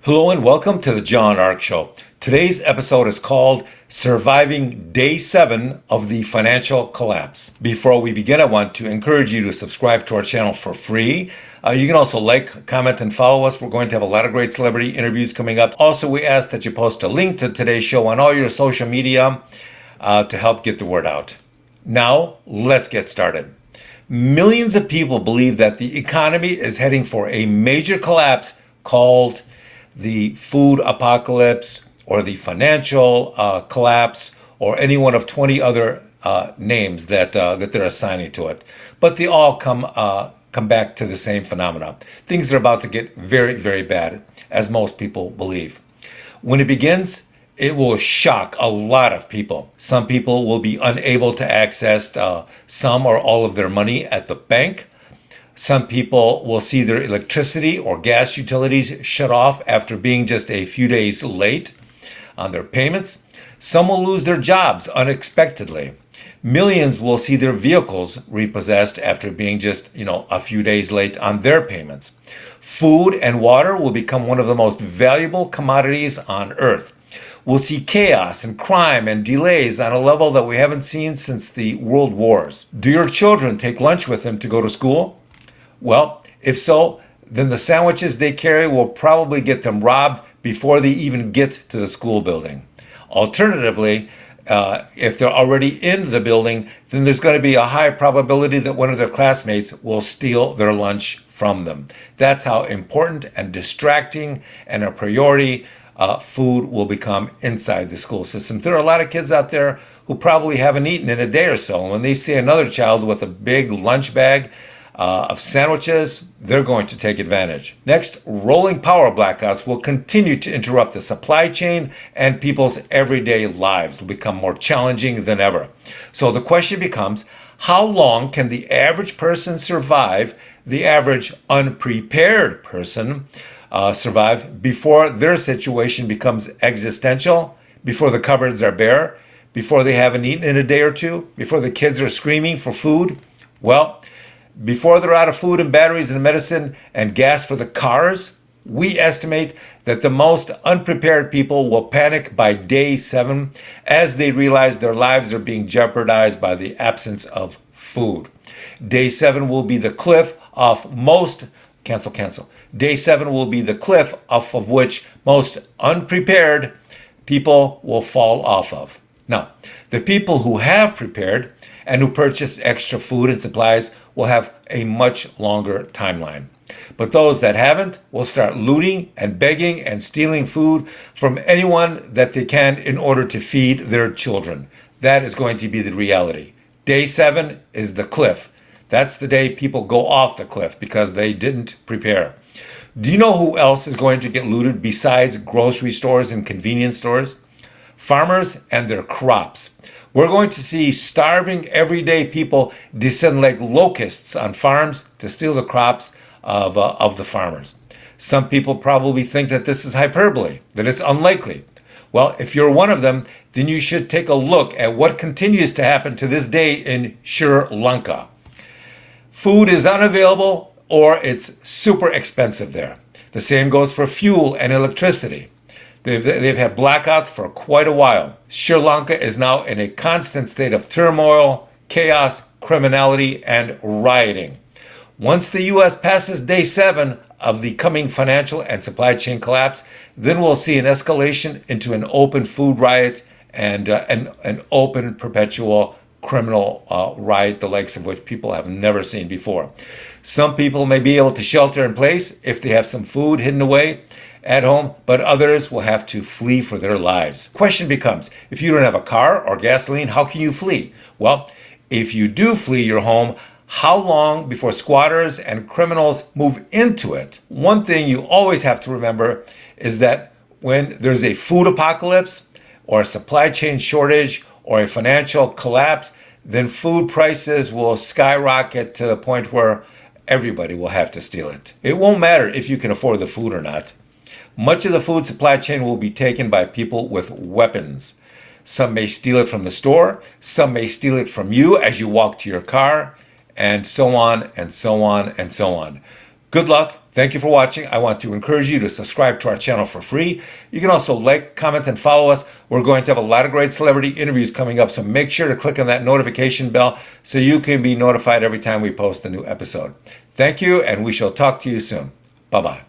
Hello and welcome to the John Ark Show. Today's episode is called Surviving Day 7 of the Financial Collapse. Before we begin, I want to encourage you to subscribe to our channel for free. You can also like, comment, and follow us. We're going to have a lot of great celebrity interviews coming up. Also, we ask that you post a link to today's show on all your social media to help get the word out. Now, let's get started. Millions of people believe that the economy is heading for a major collapse called the food apocalypse or the financial collapse or any one of 20 other names that they're assigning to it. But they all come back to the same phenomena. Things are about to get very, very bad, as most people believe. When it begins, it will shock a lot of people. Some people will be unable to access some or all of their money at the bank. Some people will see their electricity or gas utilities shut off after being just a few days late on their payments. Some will lose their jobs unexpectedly. Millions will see their vehicles repossessed after being just, a few days late on their payments. Food and water will become one of the most valuable commodities on earth. We'll see chaos and crime and delays on a level that we haven't seen since the world wars. Do your children take lunch with them to go to school? Well, if so, then the sandwiches they carry will probably get them robbed before they even get to the school building. Alternatively, if they're already in the building, then there's going to be a high probability that one of their classmates will steal their lunch from them. That's how important and distracting and a priority food will become inside the school system. There are a lot of kids out there who probably haven't eaten in a day or so. And when they see another child with a big lunch bag of sandwiches, they're going to take advantage. Next, rolling power blackouts will continue to interrupt the supply chain, and people's everyday lives will become more challenging than ever. So the question becomes, how long can the average person survive, the average unprepared person survive, before their situation becomes existential, before the cupboards are bare, before they haven't eaten in a day or two, before the kids are screaming for food? Well, before they're out of food and batteries and medicine and gas for the cars, we estimate that the most unprepared people will panic by day 7 as they realize their lives are being jeopardized by the absence of food. Day 7 will be the cliff off most, Day 7 will be the cliff off of which most unprepared people will fall off of. Now, the people who have prepared and who purchase extra food and supplies will have a much longer timeline. But those that haven't will start looting and begging and stealing food from anyone that they can in order to feed their children. That is going to be the reality. Day 7 is the cliff. That's the day people go off the cliff because they didn't prepare. Do you know who else is going to get looted besides grocery stores and convenience stores? Farmers and their crops. We're going to see starving everyday people descend like locusts on farms to steal the crops of the farmers. Some people probably think that this is hyperbole, that it's unlikely. Well, if you're one of them, then you should take a look at what continues to happen to this day in Sri Lanka. Food is unavailable or it's super expensive there. The same goes for fuel and electricity. They've had blackouts for quite a while. Sri Lanka is now in a constant state of turmoil, chaos, criminality, and rioting. Once the U.S. passes day 7 of the coming financial and supply chain collapse, then we'll see an escalation into an open food riot and an open perpetual criminal riot, the likes of which people have never seen before. Some people may be able to shelter in place if they have some food hidden away at home, but others will have to flee for their lives. Question becomes, if you don't have a car or gasoline, how can you flee? Well, if you do flee your home, how long before squatters and criminals move into it? One thing you always have to remember is that when there's a food apocalypse or a supply chain shortage or a financial collapse, then food prices will skyrocket to the point where everybody will have to steal it. It won't matter if you can afford the food or not. Much of the food supply chain will be taken by people with weapons. Some may steal it from the store, some may steal it from you as you walk to your car, and so on and so on and so on. Good luck. Thank you for watching. I want to encourage you to subscribe to our channel for free. You can also like, comment, and follow us. We're going to have a lot of great celebrity interviews coming up, so make sure to click on that notification bell so you can be notified every time we post a new episode. Thank you, and we shall talk to you soon. Bye-bye.